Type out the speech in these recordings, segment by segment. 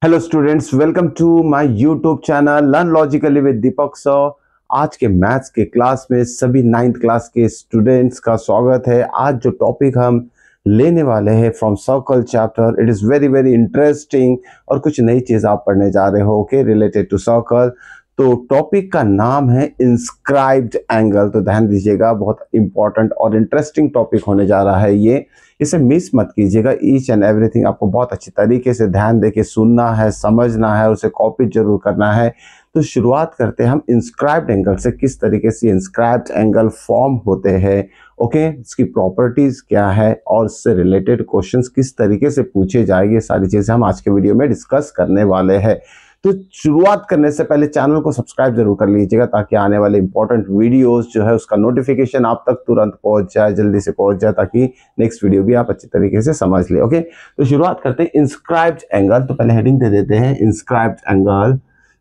Hello students, welcome to my YouTube channel learn logically with Deepak sir. आज के maths के class में सभी 9th क्लास के स्टूडेंट्स का स्वागत है। आज जो टॉपिक हम लेने वाले हैं from circle chapter, it is very very interesting और कुछ नई चीज़ आप पढ़ने जा रहे हो ओके रिलेटेड टू सर्कल। तो टॉपिक का नाम है इंस्क्राइब्ड एंगल। तो ध्यान दीजिएगा, बहुत इंपॉर्टेंट और इंटरेस्टिंग टॉपिक होने जा रहा है ये, इसे मिस मत कीजिएगा। ईच एंड एवरीथिंग आपको बहुत अच्छी तरीके से ध्यान देके सुनना है, समझना है, उसे कॉपी जरूर करना है। तो शुरुआत करते हैं हम इंस्क्राइब्ड एंगल से, किस तरीके से इंस्क्राइब्ड एंगल फॉर्म होते हैं ओके, इसकी प्रॉपर्टीज क्या है और इससे रिलेटेड क्वेश्चंस किस तरीके से पूछे जाएंगे, सारी चीजें हम आज के वीडियो में डिस्कस करने वाले हैं। तो शुरुआत करने से पहले चैनल को सब्सक्राइब जरूर कर लीजिएगा ताकि आने वाले इंपॉर्टेंट वीडियोस जो है उसका नोटिफिकेशन आप तक तुरंत पहुंच जाए, जल्दी से पहुंच जाए, ताकि नेक्स्ट वीडियो भी आप अच्छी तरीके से समझ ले ओके। तो शुरुआत करते हैं इंस्क्राइब्ड एंगल। तो पहले हेडिंग दे देते हैं inscribed angle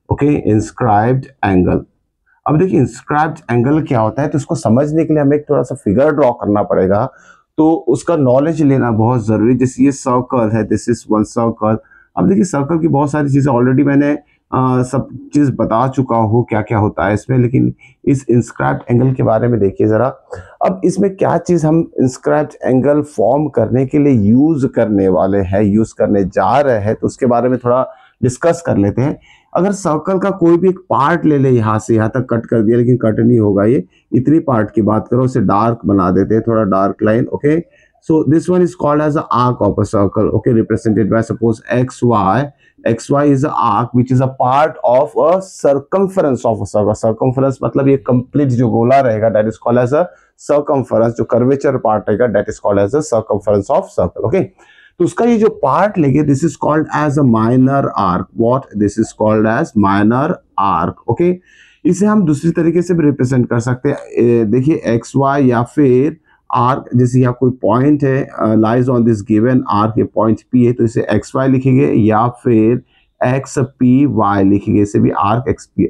okay, inscribed angle. अब देखिए इंस्क्राइब्ड एंगल क्या होता है, तो उसको समझने के लिए हमें एक थोड़ा सा फिगर ड्रॉ करना पड़ेगा, तो उसका नॉलेज लेना बहुत जरूरी। जैसे ये सर्कल है, दिस इज वन सर्कल। अब देखिए सर्कल की बहुत सारी चीजें ऑलरेडी मैंने सब चीज बता चुका हूँ क्या क्या होता है इसमें, लेकिन इस इंस्क्राइब्ड एंगल के बारे में देखिए जरा। अब इसमें क्या चीज हम इंस्क्राइब्ड एंगल फॉर्म करने के लिए यूज करने वाले हैं, यूज करने जा रहे हैं, तो उसके बारे में थोड़ा डिस्कस कर लेते हैं। अगर सर्कल का कोई भी एक पार्ट ले ले, यहाँ से यहाँ तक कट कर दिया, लेकिन कट नहीं होगा ये, इतनी पार्ट की बात करो, उसे डार्क बना देते हैं, थोड़ा dark line okay. So this one is called as the arc of a circle, okay, represented by suppose xy. xy is the arc which is a part of a circumference of a circle. Circumference मतलब ये complete जो गोला रहेगा, that is called as a circumference. जो curvature part रहेगा, that is called as a circumference of circle, okay. तो उसका ये जो पार्ट लेंगे, this is called as a minor arc. What this is called as minor arc, okay. इसे हम दूसरी तरीके से भी रिप्रेजेंट कर सकते हैं। देखिए xy या फिर आर्क, जैसे यहाँ कोई पॉइंट है, lies on this given arc, ये पॉइंट पी है, तो इसे एक्स वाई लिखेंगे या फिर एक्स पी वाई लिखेंगे, इसे भी आर्क एक्स पी।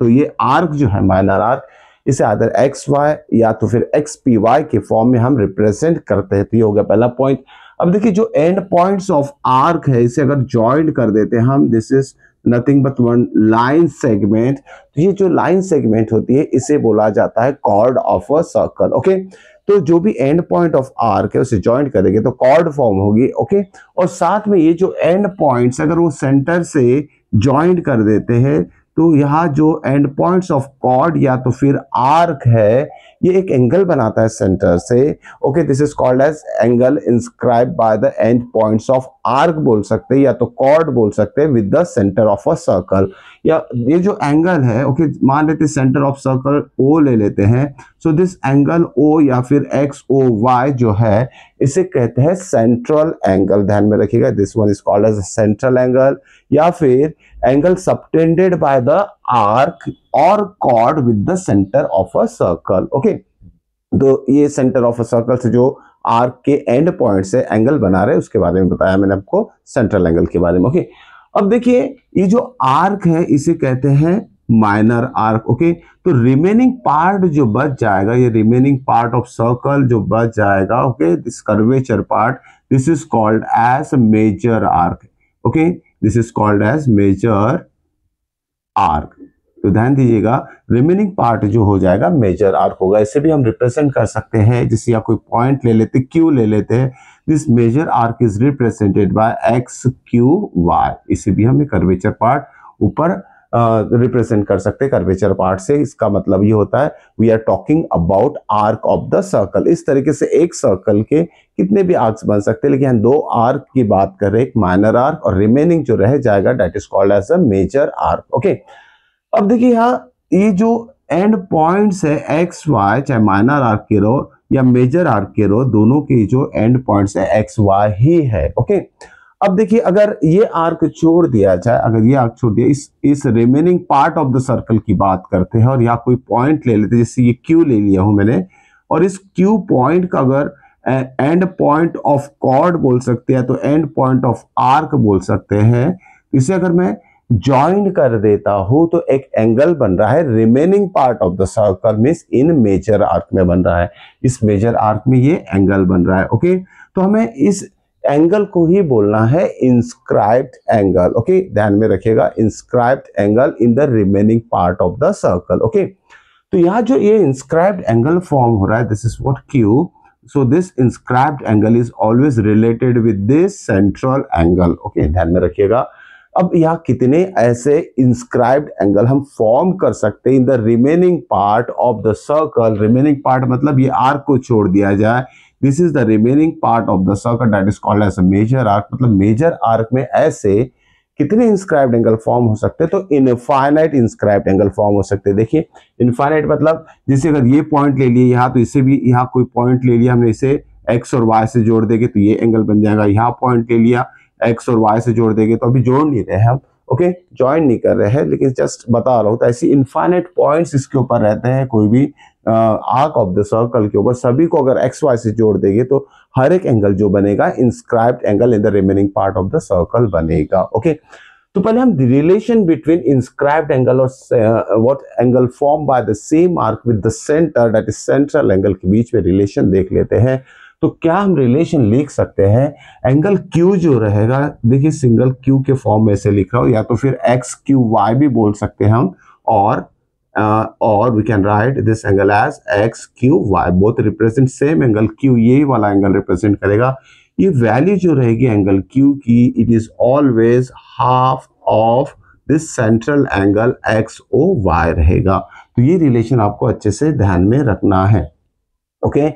तो ये आर्क जो है माइनर आर्क, इसे आदर एक्स वाई या तो फिर एक्स पी वाई के फॉर्म में हम रिप्रेजेंट करते हैं। तो ये हो गया पहला पॉइंट। अब देखिए जो एंड पॉइंट्स ऑफ आर्क है, इसे अगर ज्वाइन कर देते हैं हम, this is nothing but one line segment. तो ये जो लाइन सेगमेंट होती है, इसे बोला जाता है chord of a circle okay. तो जो भी एंड पॉइंट ऑफ आर्क है उसे ज्वाइंट करेंगे तो कॉर्ड फॉर्म होगी ओके। और साथ में ये जो एंड पॉइंट्स अगर वो सेंटर से ज्वाइंट कर देते हैं, तो यहाँ जो एंड पॉइंट्स ऑफ कॉर्ड या तो फिर आर्क है, ये एक एंगल बनाता है सेंटर से okay. This is called as angle inscribe by the end points of arc बोल सकते हैं, या तो कॉर्ड बोल सकते हैं with the centre of a circle. या ये जो एंगल है ओके, मान लेते हैं सेंटर ऑफ सर्कल ओ ले लेते हैं। सो दिस एंगल ओ या फिर एक्स ओ वाई जो है, इसे कहते हैं सेंट्रल एंगल। ध्यान में रखिएगा, this one is called as central angle, या फिर angle subtended by the arc और chord with the centre of a circle okay. तो ये सेंटर ऑफ अ सर्कल से जो आर्क के एंड पॉइंट से एंगल बना रहे हैं, उसके बारे में बताया मैंने आपको, सेंट्रल एंगल के बारे में ओके। अब देखिए ये जो आर्क है इसे कहते हैं माइनर आर्क ओके। तो रिमेनिंग पार्ट जो बच जाएगा, ये रिमेनिंग पार्ट ऑफ सर्कल जो बच जाएगा okay, this curvature part, this is called as major arc okay. This is called as major arc. तो ध्यान दीजिएगा, रिमेनिंग पार्ट जो हो जाएगा मेजर आर्क होगा। इसे भी हम रिप्रेजेंट कर सकते हैं, जैसे या कोई पॉइंट ले लेते, क्यू ले लेते हैं, this major arc is represented by X Q Y. इसे भी हम कर्वेचर पार्ट ऊपर रिप्रेजेंट कर सकते हैं कर्वेचर पार्ट से। इसका मतलब ये होता है we are talking about arc of the circle. इस तरीके से एक सर्कल के कितने भी आर्क्स बन सकते हैं, लेकिन हम दो आर्क की बात कर रहे हैं, एक माइनर आर्क और रिमेनिंग जो रह जाएगा that is called as a major arc okay. अब देखिए यहाँ ये जो एंड पॉइंट्स है एक्स वाई, चाहे माइनर आर्क के रो या मेजर आर्क के रो, दोनों के जो एंड पॉइंट्स है एक्स वाई ही है ओके। अब देखिए अगर ये आर्क छोड़ दिया जाए, अगर ये आर्क छोड़ दिया, इस remaining part of the circle की बात करते हैं, और यहाँ कोई पॉइंट ले लेते हैं, जैसे ये क्यू ले लिया हूं मैंने, और इस क्यू पॉइंट का अगर एंड पॉइंट ऑफ कॉर्ड बोल सकते हैं, तो एंड पॉइंट ऑफ आर्क बोल सकते हैं। इसे अगर मैं ज्वाइन कर देता हूं तो एक एंगल बन रहा है, remaining part of the circle means in major arc में बन रहा है। इस मेजर आर्क में ये एंगल बन रहा है ओके। तो हमें इस एंगल को ही बोलना है इंस्क्राइब्ड एंगल। ओके, ध्यान में रखिएगा, inscribed angle in the remaining part of the circle. Okay, तो यहाँ जो ये इंस्क्राइब्ड एंगल फॉर्म हो रहा है, this is what Q, so this inscribed angle is always related with this central angle. Okay, ध्यान में रखिएगा। अब यहाँ कितने ऐसे इंस्क्राइब्ड एंगल हम फॉर्म कर सकते हैं in the remaining part of the circle. Remaining part मतलब ये आर्क को छोड़ दिया जाए, this is the remaining part of the circle that is called as a major arc. मतलब मेजर आर्क में ऐसे कितने इंस्क्राइब्ड एंगल फॉर्म हो सकते हैं, तो इनफाइनाइट इंस्क्राइब्ड एंगल फॉर्म हो सकते हैं। देखिए इनफाइनाइट मतलब जैसे अगर ये पॉइंट ले लिए यहाँ, तो इसे भी यहाँ कोई पॉइंट ले लिया हमने, इसे एक्स और वाई से जोड़ देंगे तो ये एंगल बन जाएगा। यहाँ पॉइंट ले लिया, एक्स और वाई से जोड़ देंगे, तो अभी जोड़ नहीं रहे हम, ओके, ज्वाइन नहीं कर रहे हैं, लेकिन जस्ट बता रहा हूँ। तो ऐसी इनफाइनाइट पॉइंट्स इसके ऊपर रहते हैं, कोई भी आर्क ऑफ द सर्कल के ऊपर, सभी को अगर एक्स वाई से जोड़ देंगे तो हर एक एंगल जो बनेगा inscribed angle in the remaining part of the circle बनेगा। ओके, तो पहले हम रिलेशन बिटवीन इंस्क्राइब्ड एंगल और what angle form by the same arc with the centre that is central angle के बीच में रिलेशन देख लेते हैं। तो क्या हम रिलेशन लिख सकते हैं, एंगल Q जो रहेगा, देखिए सिंगल Q के फॉर्म में से लिख रहा हूं, या तो फिर एक्स क्यू वाई भी बोल सकते हैं हम, और we can write this angle as X Q Y, both represent same angle Q, यही वाला एंगल रिप्रेजेंट करेगा। ये वैल्यू जो रहेगी एंगल Q की, it is always half of this central angle XOY रहेगा। तो ये रिलेशन आपको अच्छे से ध्यान में रखना है। Okay,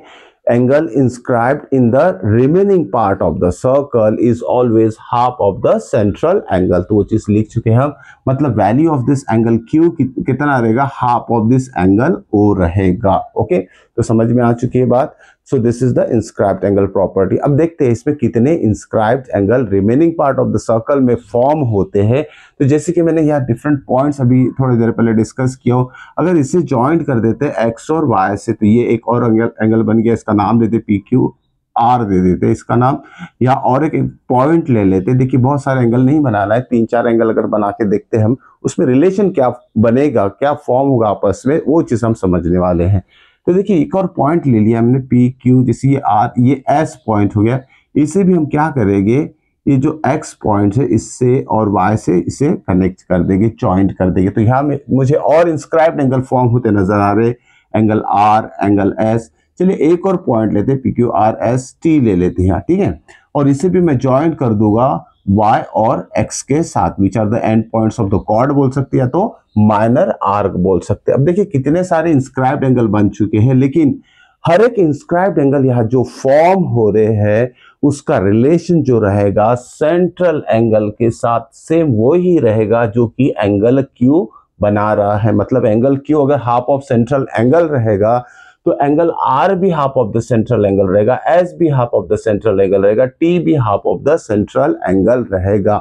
angle inscribed in the remaining part of the circle is always half of the central angle। तो वो चीज लिख चुके हैं हम, मतलब value of this angle Q कितना रहेगा, half of this angle O रहेगा। ओके, तो समझ में आ चुकी है बात। So this is the inscribed angle property. अब देखते हैं इसमें कितने inscribed angle remaining part of the circle में फॉर्म होते हैं। तो जैसे कि मैंने यहाँ डिफरेंट पॉइंट्स अभी थोड़ी देर पहले डिस्कस किया हो, अगर इसे ज्वाइंट कर देते हैं एक्स और वाई से, तो ये एक और एंगल बन गया, इसका नाम देते PQR दे देते इसका नाम, या और एक पॉइंट ले लेते। देखिए बहुत सारे एंगल नहीं बनाना है, 3-4 एंगल अगर बना के देखते हैं हम, उसमें रिलेशन क्या बनेगा, क्या फॉर्म होगा आपस में, वो चीज हम समझने वाले हैं। तो देखिए एक और पॉइंट ले लिया हमने PQ, जैसे ये R, ये S पॉइंट हो गया, इसे भी हम क्या करेंगे, ये जो X पॉइंट है इससे और Y से इसे कनेक्ट कर देंगे, जॉइंट कर देंगे। तो यहाँ में मुझे और इंस्क्राइब्ड एंगल फॉर्म होते नजर आ रहे, एंगल R, एंगल S। चलिए एक और पॉइंट लेते हैं, PQRST ले लेते हैं, ठीक है, और इसे भी मैं जॉइंट कर दूंगा Y और X के साथ, which are the end points of the chord बोल सकते हैं, तो माइनर आर्क बोल सकते हैं। अब देखिए कितने सारे इंस्क्राइब्ड एंगल बन चुके हैं, लेकिन हर एक इंस्क्राइब्ड एंगल यहाँ जो फॉर्म हो रहे हैं उसका रिलेशन जो रहेगा सेंट्रल एंगल के साथ सेम वो ही रहेगा जो कि एंगल Q बना रहा है। मतलब एंगल Q अगर हाफ ऑफ सेंट्रल एंगल रहेगा तो एंगल R भी half of the central angle रहेगा, S भी half of the central angle रहेगा, T भी half of the central angle रहेगा।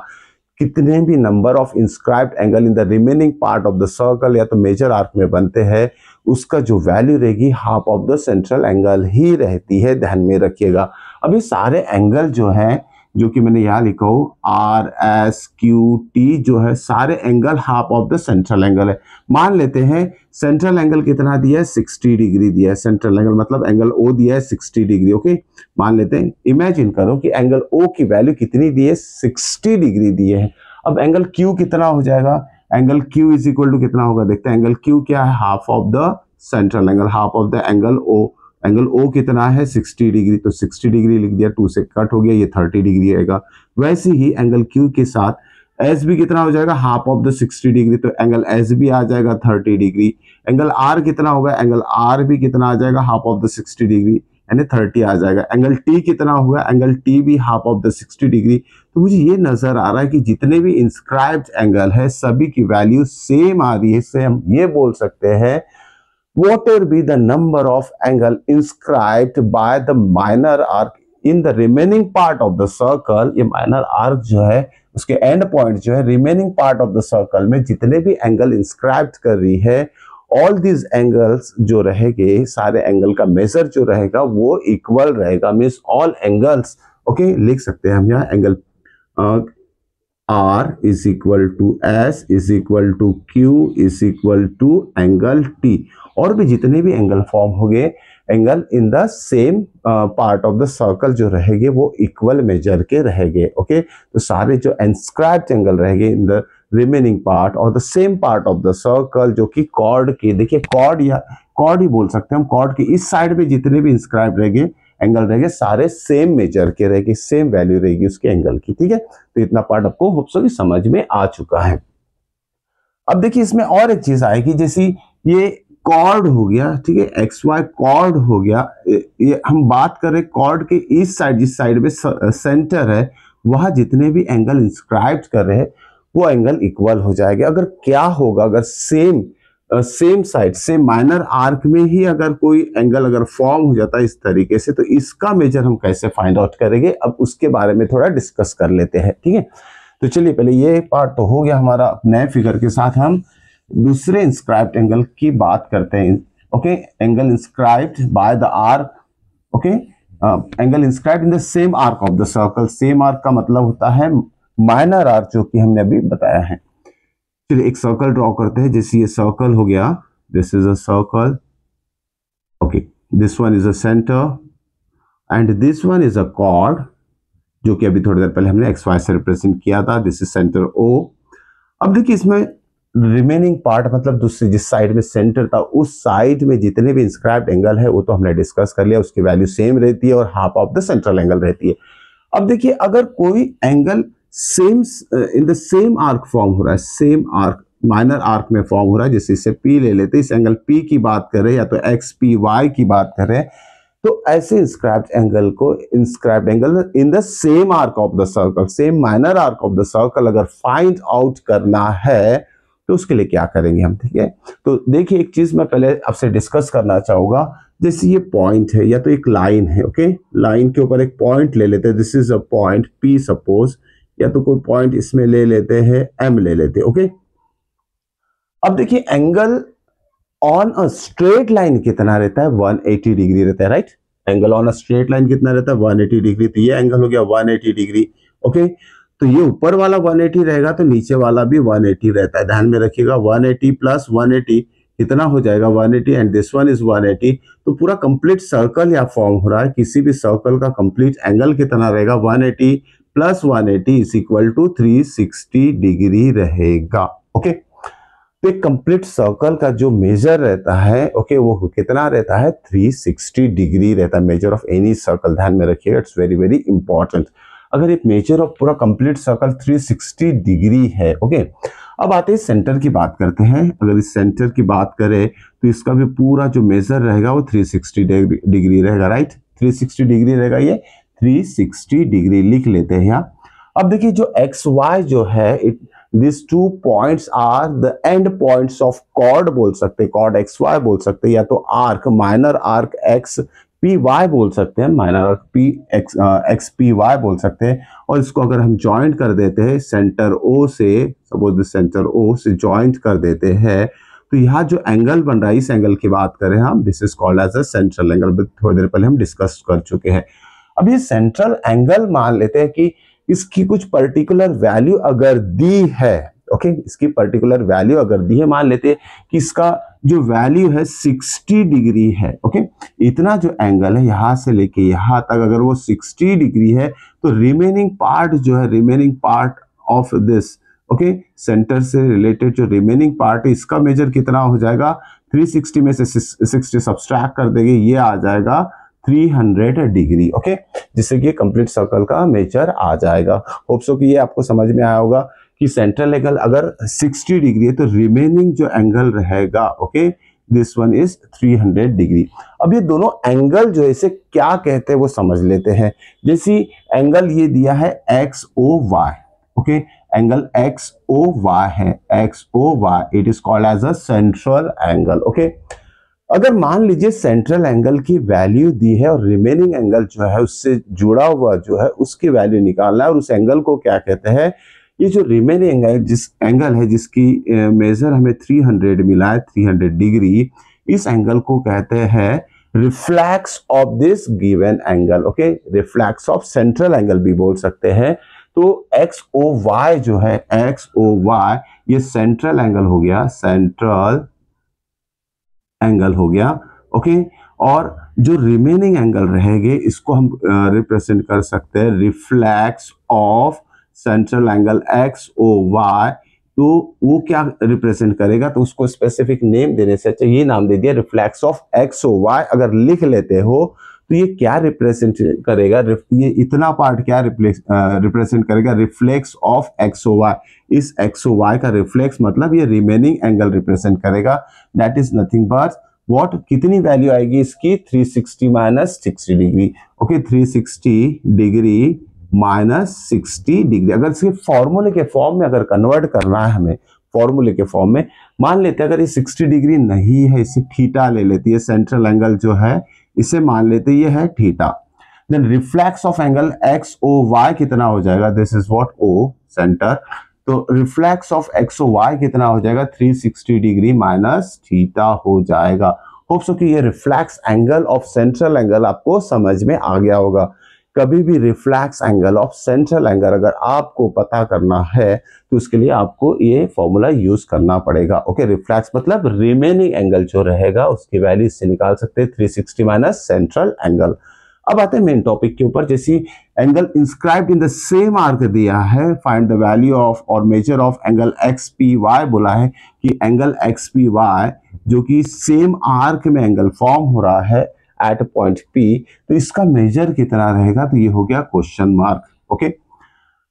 कितने भी number of inscribed angle in the remaining part of the circle या तो मेजर आर्क में बनते हैं, उसका जो वैल्यू रहेगी half of the central angle ही रहती है, ध्यान में रखिएगा। अब ये सारे एंगल जो हैं, जो कि मैंने यहाँ लिखा हो R, S, Q, T जो है, सारे angle half of the central angle है। मान लेते हैं सेंट्रल एंगल कितना दिया है, 60 डिग्री दिया है सेंट्रल एंगल, मतलब एंगल O दिया है 60 डिग्री। ओके, मान लेते हैं, इमेजिन करो कि एंगल O की वैल्यू कितनी दी है, 60 डिग्री दिए है। अब एंगल Q कितना हो जाएगा, angle Q is equal to कितना होगा, देखते हैं एंगल Q क्या है, half of the central angle, half of the angle O। Angle O कितना है, 60 डिग्री, तो 60 डिग्री लिख दिया, 2 से कट हो गया, ये 30 डिग्री आएगा। वैसे ही एंगल Q के साथ S भी कितना हो जाएगा, हाफ ऑफ द 60 डिग्री, तो एंगल S भी आ जाएगा 30 डिग्री। एंगल R कितना होगा, एंगल R भी कितना आ जाएगा, हाफ ऑफ द 60 डिग्री, यानी 30 आ जाएगा। एंगल T कितना होगा, एंगल T भी हाफ ऑफ द 60 डिग्री। तो मुझे ये नजर आ रहा है कि जितने भी इंस्क्राइब्ड एंगल है सभी की वैल्यू सेम आ रही है। इससे हम ये बोल सकते हैं whatever be the number of angle inscribed by the minor arc in the remaining part of the circle, ये minor arc जो है उसके एंड पॉइंट जो है remaining part of the circle में जितने भी एंगल इंस्क्राइब्ड कर रही है, ऑल दीज एंगल्स जो रहेंगे, सारे एंगल का मेजर जो रहेगा वो इक्वल रहेगा, मीन्स ऑल एंगल्स। ओके, लिख सकते हैं हम यहाँ angle R is equal to S is equal to Q is equal to angle T। और भी जितने भी एंगल फॉर्म हो गए, angle in the same part of the circle जो रहेंगे वो इक्वल मेजर के रहेंगे। ओके, तो सारे जो इंस्क्राइब्ड एंगल रहेंगे इन द रिमेनिंग पार्ट और the same part of the circle, जो कि कॉर्ड के, देखिए कॉर्ड या कॉर्ड ही बोल सकते हैं हम, कॉर्ड के इस साइड में जितने भी इंस्क्राइब रहेंगे एंगल रहेंगे सारे सेम मेजर के रहेंगे, सेम वैल्यू रहेगी उसके एंगल की। ठीक है, तो इतना पार्ट आपको होप सो कि समझ में आ चुका है। अब देखिए इसमें और एक चीज आएगी, जैसे ये कॉर्ड हो गया, ठीक है, एक्स वाई कॉर्ड हो गया, ये हम बात कर रहे कॉर्ड के इस साइड, जिस साइड में सेंटर है वहां जितने भी एंगल इंस्क्राइब कर रहे हैं वो एंगल इक्वल हो जाएगा। अगर क्या होगा, अगर सेम साइड से माइनर आर्क में ही अगर कोई एंगल अगर फॉर्म हो जाता है इस तरीके से, तो इसका मेजर हम कैसे फाइंड आउट करेंगे, अब उसके बारे में थोड़ा डिस्कस कर लेते हैं। ठीक है, तो चलिए पहले ये पार्ट तो हो गया हमारा। नए फिगर के साथ हम दूसरे इंस्क्राइब्ड एंगल की बात करते हैं। Okay, angle inscribed bye the arc. Okay, angle inscribed in the same arc of the circle. Same arc का मतलब होता है माइनर आर्क, जो कि हमने अभी बताया है। चलिए एक सर्कल ड्रॉ करते हैं, जैसे ये सर्कल हो गया, this is a circle. Okay, this one is a centre and this one is a cord, जो कि अभी थोड़ी देर पहले हमने एक्स वाई से रिप्रेजेंट किया था। This is centre O. अब देखिए इसमें रिमेनिंग पार्ट, मतलब दूसरी जिस साइड में सेंटर था उस साइड में जितने भी इंस्क्राइब्ड एंगल है वो तो हमने डिस्कस कर लिया, उसकी वैल्यू सेम रहती है और half of the central angle रहती है। अब देखिए अगर कोई angle same in the same arc form हो रहा है, सेम आर्क माइनर आर्क में फॉर्म हो रहा है, जैसे इसे P ले लेते हैं, इस एंगल P की बात करें या तो XPY की बात करें, तो ऐसे इंस्क्राइब्ड एंगल को inscribed angle in the same arc of the circle, same minor arc of the circle अगर फाइंड आउट करना है तो उसके लिए क्या करेंगे हम। ठीक है, तो देखिए एक चीज मैं पहले आपसे डिस्कस करना चाहूंगा, जैसे ये पॉइंट है या तो एक लाइन है। ओके, लाइन के ऊपर एक पॉइंट ले लेते हैं, this is a point P suppose, या तो कोई पॉइंट इसमें ले लेते हैं, M ले लेते हैं। ओके, अब देखिए angle on a straight line कितना रहता है, 180 डिग्री रहता है, right. Angle on a straight line कितना रहता है, 180 डिग्री। तो ये एंगल हो गया 180 डिग्री। ओके, तो ये ऊपर वाला 180 रहेगा तो नीचे वाला भी 180 रहता है, ध्यान में रखिएगा। 180 प्लस 180 कितना हो जाएगा, 180 एंड दिस वन इज 180। तो पूरा कंप्लीट सर्कल यहाँ फॉर्म हो रहा है, किसी भी सर्कल का कंप्लीट एंगल कितना रहेगा, 180 plus 180 is equal to 360 degree रहेगा। ओके, तो एक कंप्लीट सर्कल का जो मेजर रहता है, ओके, वो कितना रहता है, 360 डिग्री रहता है, मेजर ऑफ एनी सर्कल, ध्यान में रखिएगा, इट्स वेरी वेरी इंपॉर्टेंट। अगर एक मेजर ऑफ पूरा कंप्लीट सर्कल 360 डिग्री है। ओके, अब आते हैं सेंटर की बात करते हैं। अगर इस सेंटर की बात करें तो इसका भी पूरा जो मेजर रहेगा वो 360 डिग्री रहेगा, राइट। 360 डिग्री रहेगा, ये 360 डिग्री लिख लेते हैं यहाँ। अब देखिए जो एक्स वाई जो है, these two points are the end points of chord बोल सकते हैं, chord एक्स वाई बोल सकते हैं, या तो arc minor arc X P Y बोल सकते हैं, minor arc P X P Y बोल सकते हैं। और इसको अगर हम ज्वाइंट कर देते हैं सेंटर ओ से, सपोज सेंटर ओ से ज्वाइंट कर देते हैं, तो यहाँ जो एंगल बन रहा है, इस एंगल की बात करें हम, this is called as a central angle. थोड़ी देर पहले हम डिस्कस कर चुके हैं। अब ये सेंट्रल एंगल मान लेते हैं कि इसकी कुछ पर्टिकुलर वैल्यू अगर दी है, ओके, इसकी पर्टिकुलर वैल्यू अगर दी है, मान लेते हैं कि इसका जो वैल्यू है 60 डिग्री है। ओके, इतना जो एंगल है यहां से लेके यहां तक अगर वो 60 डिग्री है, तो रिमेनिंग पार्ट जो है, remaining part of this, okay, centre से रिलेटेड जो रिमेनिंग पार्ट है, इसका मेजर कितना हो जाएगा, 360 में से 60 सब्सट्रैक्ट कर देंगे, ये आ जाएगा 300 डिग्री। ओके, जिससे कि कंप्लीट सर्कल का मेजर आ जाएगा। होप सो कि ये आपको समझ में आया होगा कि सेंट्रल एंगल अगर 60 डिग्री है तो रिमेनिंग जो एंगल रहेगा, okay, this one is 300 degree. अब ये दोनों एंगल जो है इसे क्या कहते हैं वो समझ लेते हैं। जैसे एंगल ये दिया है X O Y, okay, angle X O Y है, X O Y, it is called as a central angle. Okay, अगर मान लीजिए सेंट्रल एंगल की वैल्यू दी है और रिमेनिंग एंगल जो है उससे जुड़ा हुआ जो है उसकी वैल्यू निकालना है, और उस एंगल को क्या कहते हैं, ये जो रिमेनिंग एंगल, जिस एंगल है जिसकी मेजर हमें 300 मिला है, 300 डिग्री, इस एंगल को कहते हैं reflex of this given angle. Okay, reflex of central angle भी बोल सकते हैं। तो एक्स ओ वाई जो है, एक्स ओ वाई, ये सेंट्रल एंगल हो गया, सेंट्रल एंगल हो गया। ओके, और जो रिमेनिंग एंगल रहेंगे इसको हम रिप्रेजेंट कर सकते हैं reflex of central angle X O Y. तो वो क्या रिप्रेजेंट करेगा, तो उसको स्पेसिफिक नेम देने से अच्छा ये नाम दे दिया reflex of X O Y. अगर लिख लेते हो तो ये क्या रिप्रेजेंट करेगा, ये इतना पार्ट क्या रिप्रेजेंट करेगा, reflex of X O Y. इस एक्स ओ वाई का रिफ्लेक्स मतलब ये रिमेनिंग एंगल रिप्रेजेंट करेगा। That is nothing but what, कितनी वैल्यू आएगी इसकी, 360 minus 60 degree. Okay, 360 degree minus 60 degree. अगर इसके फॉर्मूले के फॉर्म में अगर कन्वर्ट करना है हमें, फॉर्मूले के फॉर्म में मान लेते हैं अगर ये 60 डिग्री नहीं है, इसे थीटा ले लेती है, सेंट्रल एंगल जो है इसे मान लेते ये है theta. Then reflex of angle X O Y कितना हो जाएगा, this is what O centre. तो reflex of X O Y कितना हो जाएगा, 360 डिग्री माइनस थीटा हो जाएगा। होप सो कि ये reflex angle of central angle आपको समझ में आ गया होगा। कभी भी reflex angle of central angle अगर आपको पता करना है तो उसके लिए आपको ये फॉर्मूला यूज करना पड़ेगा। ओके, रिफ्लेक्स मतलब रिमेनिंग एंगल जो रहेगा उसकी वैल्यू इससे निकाल सकते हैं 360 माइनस सेंट्रल एंगल। अब आते हैं मेन टॉपिक के ऊपर। जैसे angle inscribed in the same arc दिया है, फाइंड द वैल्यू ऑफ और measure of angle X P Y. बोला है कि एंगल एक्स पी वाई जो कि सेम आर्क में एंगल फॉर्म हो रहा है एट पॉइंट पी, तो इसका मेजर कितना रहेगा, तो ये हो गया क्वेश्चन मार्क। ओके,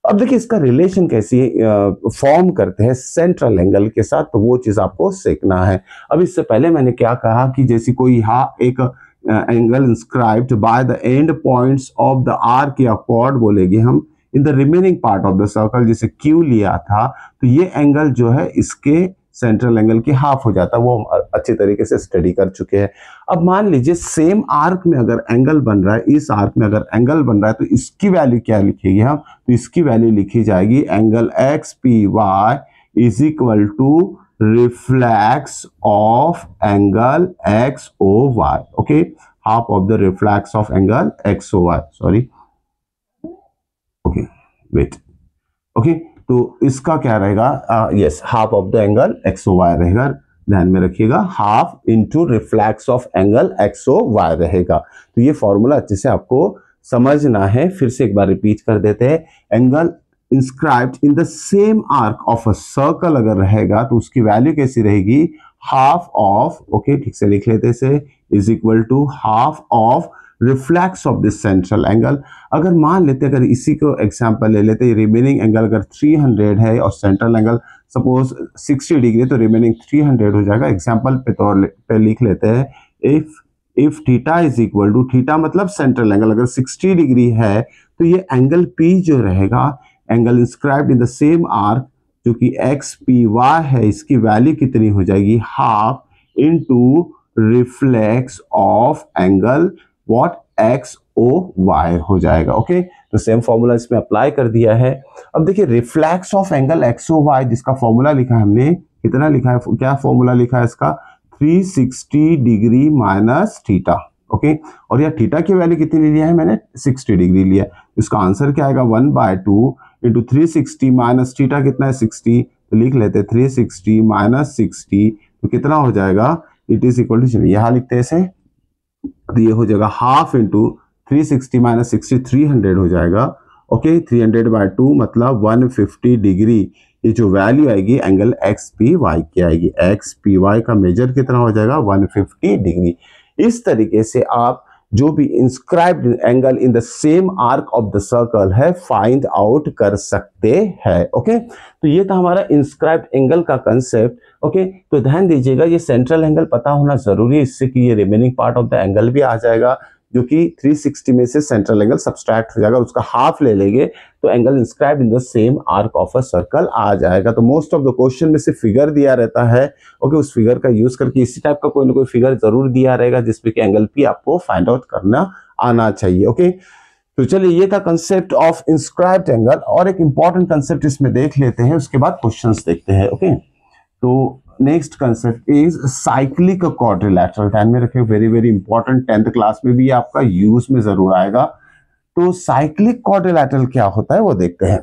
अब देखिए इसका रिलेशन कैसी फॉर्म करते हैं सेंट्रल एंगल के साथ, तो वो चीज आपको सीखना है। अब इससे पहले मैंने क्या कहा कि जैसे कोई यहाँ एक angle inscribed bye the end points of the arc या कॉर्ड बोलेंगे हम इन the remaining part of the circle, जैसे क्यू लिया था, तो ये एंगल जो है इसके सेंट्रल एंगल की हाफ हो जाता है, वो हम अच्छी तरीके से स्टडी कर चुके हैं। अब मान लीजिए सेम आर्क में अगर एंगल बन रहा है, इस आर्क में अगर एंगल बन रहा है तो इसकी वैल्यू क्या लिखेंगे हम, तो इसकी वैल्यू लिखी जाएगी angle X P Y is equal to reflex of angle X O Y. Okay, half of the reflex of angle X O Y, sorry, okay wait, okay, तो इसका क्या रहेगा, yes, half of the angle X O Y रहेगा। ध्यान में रखिएगा, half into reflex of angle X O Y रहेगा। तो ये फॉर्मूला अच्छे से आपको समझना है। फिर से एक बार रिपीट कर देते हैं, angle inscribed in the same arc of a circle अगर रहेगा तो उसकी वैल्यू कैसी रहेगी, हाफ ऑफ, ओके ठीक से लिख लेते से, is equal to half of reflex of this central angle. अगर मान लेते अगर इसी को एग्जांपल ले लेते, रिमेनिंग एंगल अगर 300 है और सेंट्रल एंगल सपोज 60 डिग्री, तो रिमेनिंग 300 हो जाएगा। एग्जांपल पे तौर पे लिख लेते हैं, if theta is equal to, theta मतलब सेंट्रल एंगल अगर 60 डिग्री है तो ये एंगल पी जो रहेगा, angle inscribed in the same arc जो कि एक्स पी वाई है, इसकी वैल्यू कितनी हो जाएगी, half into reflex of angle what X O Y हो जाएगा। ओके, तो सेम फॉर्मूला इसमें अप्लाई कर दिया है। अब देखिए reflex of angle X O Y जिसका फॉर्मूला लिखा है हमने, कितना लिखा है, क्या फॉर्मूला लिखा है इसका, 360 डिग्री माइनस थीटा। ओके, और यह थीटा की वैल्यू कितनी लिया है मैंने, 60 डिग्री लिया। इसका आंसर क्या आएगा, 1/2 इंटू 360 माइनस थीटा कितना है 60, तो लिख लेते 360 माइनस 60, तो कितना हो जाएगा, इट इज इक्वल टू, यहाँ लिखते हैं इसे, तो ये हो जाएगा हाफ इंटू 360 माइनस 60, 300 हो जाएगा। ओके, 300/2 मतलब 150 डिग्री। ये जो वैल्यू आएगी एंगल एक्स पी वाई की आएगी, एक्स पी वाई का मेजर कितना हो जाएगा, 150 डिग्री। इस तरीके से आप जो भी inscribed angle in the same arc of the circle है फाइंड आउट कर सकते हैं। ओके, तो ये था हमारा इंस्क्राइब्ड एंगल का कंसेप्ट। ओके, तो ध्यान दीजिएगा ये सेंट्रल एंगल पता होना जरूरी है, इससे कि ये remaining part of the angle भी आ जाएगा, जो कि 360 में से सेंट्रल एंगल सब्सट्रैक्ट हो जाएगा, उसका हाफ ले लेंगे तो angle inscribed in the same arc of a circle आ जाएगा। तो मोस्ट ऑफ द क्वेश्चन में से फिगर दिया रहता है। ओके, उस फिगर का यूज करके इसी टाइप का कोई ना कोई फिगर जरूर दिया रहेगा जिसपे कि एंगल पी आपको फाइंड आउट करना आना चाहिए। ओके, तो चलिए ये था कंसेप्ट ऑफ इंस्क्राइब्ड एंगल, और एक इंपॉर्टेंट कंसेप्ट इसमें देख लेते हैं, उसके बाद क्वेश्चंस देखते हैं। ओके, तो next concept is cyclic quadrilateral. ध्यान में रखें, very very important, 10th class में भी आपका यूज में जरूर आएगा। तो साइक्लिक क्वाड्रिलैटरल क्या होता है वो देखते हैं।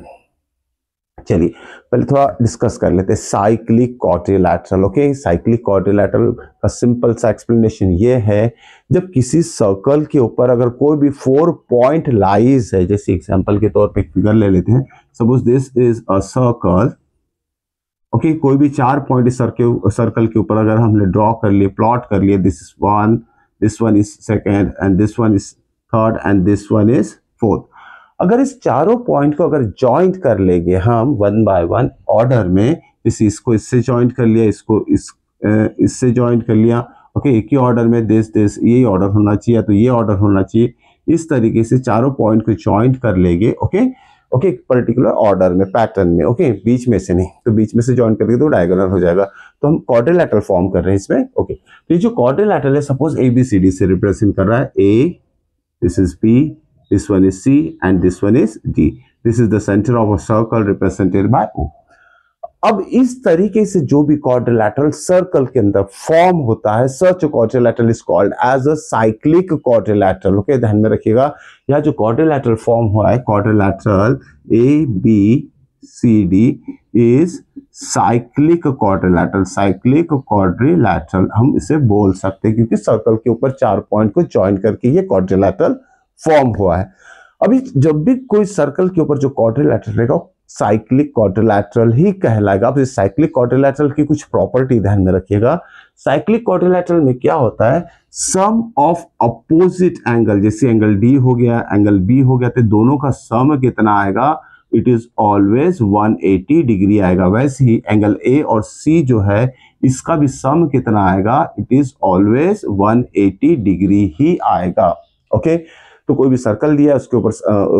चलिए पहले थोड़ा डिस्कस कर लेते हैं cyclic quadrilateral. Okay, cyclic quadrilateral का सिंपल सा एक्सप्लेनेशन ये है, जब किसी सर्कल के ऊपर अगर कोई भी 4 पॉइंट लाइज है, जैसे एग्जांपल के तौर पे एक फिगर ले लेते हैं, suppose this is a circle. Okay, कोई भी 4 पॉइंट सर्कल के ऊपर अगर हमने ड्रॉ कर लिए, प्लॉट कर लिए, this is one, this one is second and this one is third and this one is fourth. अगर इस चारों पॉइंट को अगर ज्वाइंट कर लेंगे हम वन बाय वन ऑर्डर में, इसको इससे ज्वाइंट कर लिया, इसको इससे ज्वाइंट कर लिया, ओके, एक ही ऑर्डर में, दिस ये ऑर्डर होना चाहिए, तो ये ऑर्डर होना चाहिए, इस तरीके से चारों पॉइंट को ज्वाइंट कर लेंगे। ओके ओके, पर्टिकुलर ऑर्डर में, पैटर्न में, ओके, बीच में से नहीं, तो बीच में से ज्वाइन करके तो डायगोनल हो जाएगा, तो हम क्वाड्रिलैटरल फॉर्म कर रहे हैं इसमें। ओके, तो ये जो क्वाड्रिलैटरल है, सपोज ABCD से रिप्रेजेंट कर रहा है, A, this is B, this one is C and this one is D. This is the center of a circle represented by O. अब इस तरीके से जो भी क्वाड्रिलैटरल सर्कल के अंदर फॉर्म होता है, such quadrilateral is called as a cyclic quadrilateral. Okay, ध्यान में रखिएगा, यह जो क्वाड्रिलैटरल फॉर्म हुआ है, quadrilateral ABCD is cyclic quadrilateral. Cyclic quadrilateral हम इसे बोल सकते हैं क्योंकि सर्कल के ऊपर 4 पॉइंट को ज्वाइन करके ये क्वाड्रिलैटरल फॉर्म हुआ है। अभी जब भी कोई सर्कल के ऊपर जो क्वाड्रिलैटरल रहेगा साइक्लिक क्वाड्रिलैटरल ही कहलाएगा। अब इस साइक्लिक क्वाड्रिलैटरल की कुछ प्रॉपर्टी ध्यान में रखिएगा। साइक्लिक क्वाड्रिलैटरल में क्या होता है, सम ऑफ अपोजिट एंगल, जैसे एंगल डी हो गया, एंगल बी हो गया, तो दोनों का सम कितना आएगा, इट इज ऑलवेज 180 डिग्री आएगा। वैसे ही एंगल ए और सी जो है इसका भी सम कितना आएगा, इट इज ऑलवेज 180 डिग्री ही आएगा। ओके, तो कोई भी सर्कल दिया है उसके ऊपर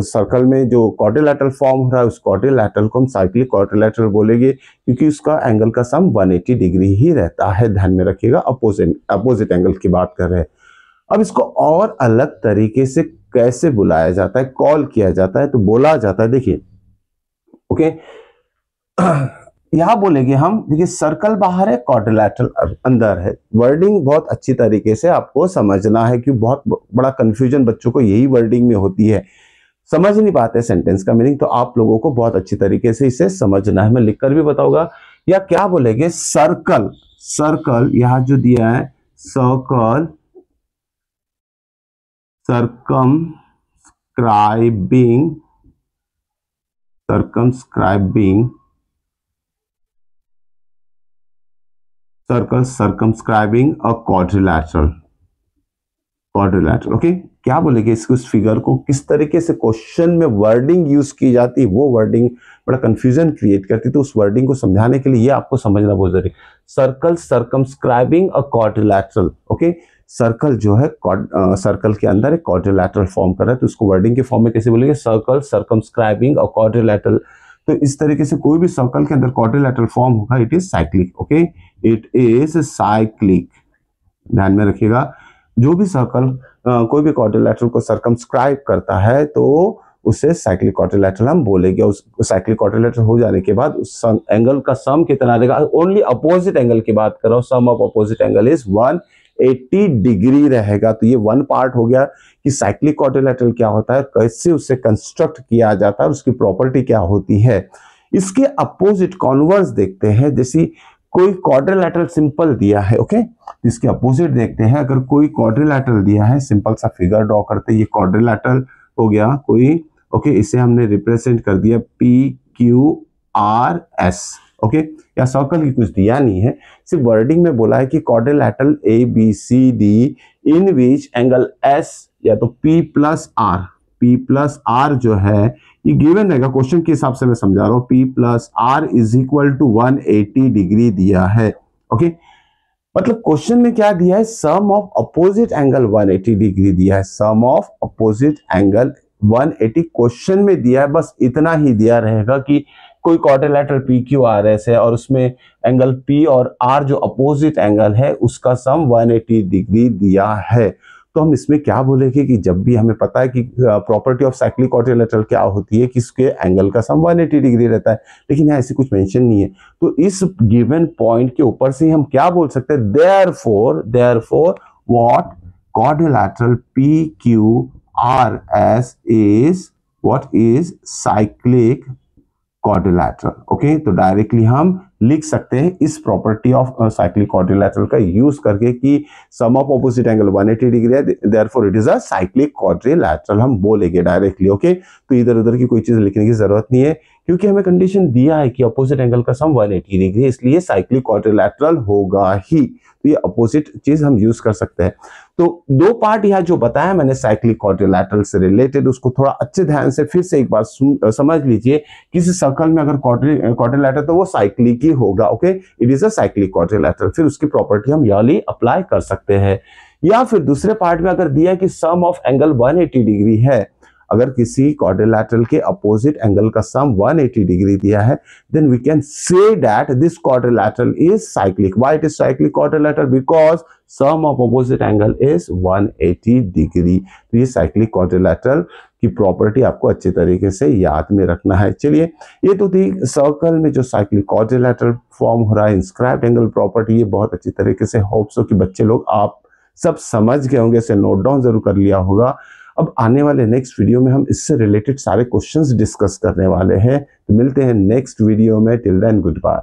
सर्कल में जो क्वाड्रिलैटरल फॉर्म हो रहा है, उस क्वाड्रिलैटरल को हम साइक्लिक क्वाड्रिलैटरल बोलेंगे क्योंकि उसका एंगल का सम 180 डिग्री ही रहता है। ध्यान में रखिएगा, अपोजिट एंगल की बात कर रहे हैं। अब इसको और अलग तरीके से कैसे बुलाया जाता है, कॉल किया जाता है, तो बोला जाता है, देखिए, ओके, यहां बोलेंगे हम, देखिए, सर्कल बाहर है, क्वाड्रिलैटरल अंदर है। वर्डिंग बहुत अच्छी तरीके से आपको समझना है क्योंकि बहुत बड़ा कंफ्यूजन बच्चों को यही वर्डिंग में होती है, समझ नहीं पाते सेंटेंस का मीनिंग, तो आप लोगों को बहुत अच्छी तरीके से इसे समझना है। मैं लिखकर भी बताऊंगा। या क्या बोलेंगे, सर्कल, सर्कल यहां जो दिया है, सर्कल सर्कमस्क्राइबिंग सर्कल सर्कमस्क्राइबिंग अ क्वाड्रिलैटरल। ओके, क्या बोलेंगे इसको, इस फिगर को किस तरीके से क्वेश्चन में वर्डिंग यूज की जाती है, वो वर्डिंग बड़ा कंफ्यूजन क्रिएट करती है, तो उस वर्डिंग को समझाने के लिए ये आपको समझना बहुत जरूरी है। सर्कल सर्कमस्क्राइबिंग अ क्वाड्रिलैटरल। ओके, सर्कल जो है सर्कल के अंदर एक क्वाड्रिलैटरल फॉर्म कर रहा है, तो उसको वर्डिंग के फॉर्म में कैसे बोलेंगे, सर्कल सर्कमस्क्राइबिंग अ क्वाड्रिलैटरल। तो इस तरीके से कोई भी सर्कल के अंदर क्वाड्रिलैटरल फॉर्म होगा, it is cyclic. Okay, it is cyclic, ध्यान में रखिएगा। जो भी सर्कल कोई भी क्वाड्रिलैटरल को सर्कमस्क्राइब करता है तो उसे साइक्लिक क्वाड्रिलैटरल हम बोलेंगे। उस साइक्लिक क्वाड्रिलैटरल हो जाने के बाद उस एंगल का सम कितना रहेगा, ओनली अपोजिट एंगल की बात कर रहा हूं, sum of opposite angle is 180 degree रहेगा। तो ये वन पार्ट हो गया कि साइक्लिक क्वाड्रिलैटरल क्या होता है, कैसे उसे कंस्ट्रक्ट किया जाता है, उसकी प्रॉपर्टी क्या होती है। इसके अपोजिट कॉन्वर्स देखते हैं, जैसे कोई क्वाड्रिलैटरल सिंपल दिया है, ओके, इसके अपोजिट देखते हैं। अगर कोई क्वाड्रिलैटरल दिया है, सिंपल सा फिगर ड्रॉ करते हैं, ये क्वाड्रिलैटरल हो गया कोई, ओके, इसे हमने रिप्रेजेंट कर दिया PQRS। ओके, या सर्कल की कुछ दिया नहीं है, सिर्फ वर्डिंग में बोला है कि quadrilateral ABCD in which angle S या तो P+R जो है ये गिवन रहेगा, क्वेश्चन के हिसाब से मैं समझा रहा हूं, P+R is equal to 180 degree दिया है। ओके, मतलब क्वेश्चन में क्या दिया है, सम ऑफ अपोजिट एंगल 180 डिग्री दिया है, सम ऑफ अपोजिट एंगल 180 क्वेश्चन में दिया है। बस इतना ही दिया रहेगा कि कोई क्वाड्रिलैटरल PQRS है और उसमें एंगल P और R जो अपोजिट एंगल है उसका सम 180 डिग्री दिया है। तो हम इसमें क्या बोलेंगे कि जब भी हमें पता है कि प्रॉपर्टी ऑफ साइक्लिक क्वाड्रिलैटरल क्या होती है कि इसके एंगल का सम 180 डिग्री रहता है, लेकिन यहाँ ऐसे कुछ मेंशन नहीं है, तो इस गिवन पॉइंट के ऊपर से हम क्या बोल सकते हैं, therefore what quadrilateral PQRS is what is cyclic quadrilateral. Okay, तो डायरेक्टली हम लिख सकते हैं इस प्रॉपर्टी ऑफ साइक्लिक क्वाड्रिलैटरल का यूज करके कि सम ऑफ ऑपोजिट एंगल 180 डिग्री है, therefore it is a cyclic quadrilateral, हम बोलेंगे डायरेक्टली। ओके, तो इधर उधर की कोई चीज लिखने की जरूरत नहीं है, क्योंकि हमें कंडीशन दिया है कि अपोजिट एंगल का सम 180 डिग्री है, इसलिए साइक्लिक क्वाड्रिलैटरल होगा ही। तो ये अपोजिट चीज हम यूज कर सकते हैं। तो दो पार्ट यहाँ जो बताया मैंने साइक्लिक क्वाड्रिलैटरल से रिलेटेड, उसको थोड़ा अच्छे ध्यान से फिर से एक बार समझ लीजिए। किसी सर्कल में अगर क्वाड्रिलैटरल तो वो साइक्लिक ही होगा। Okay, it is a cyclic quadrilateral, फिर उसकी प्रॉपर्टी हम यही अप्लाई कर सकते हैं। या फिर दूसरे पार्ट में अगर दिया कि सम ऑफ एंगल 180 डिग्री है, अगर किसी क्वाड्रिलैटरल के अपोजिट एंगल का सम 180 डिग्री दिया है, then we can say that this quadrilateral is cyclic. Why it is cyclic quadrilateral? Because sum of opposite angle is 180 degree. तो ये साइक्लिक क्वाड्रिलैटरल की प्रॉपर्टी आपको अच्छे तरीके से याद में रखना है। चलिए, ये तो थी सर्कल में जो साइक्लिक क्वाड्रिलैटरल फॉर्म हो रहा है, इंस्क्राइब्ड एंगल प्रॉपर्टी। ये बहुत अच्छी तरीके से होप्स हो कि बच्चे लोग आप सब समझ गए होंगे, इसे नोट डाउन जरूर कर लिया होगा। अब आने वाले नेक्स्ट वीडियो में हम इससे रिलेटेड सारे क्वेश्चंस डिस्कस करने वाले हैं। तो मिलते हैं नेक्स्ट वीडियो में। Till then good bye.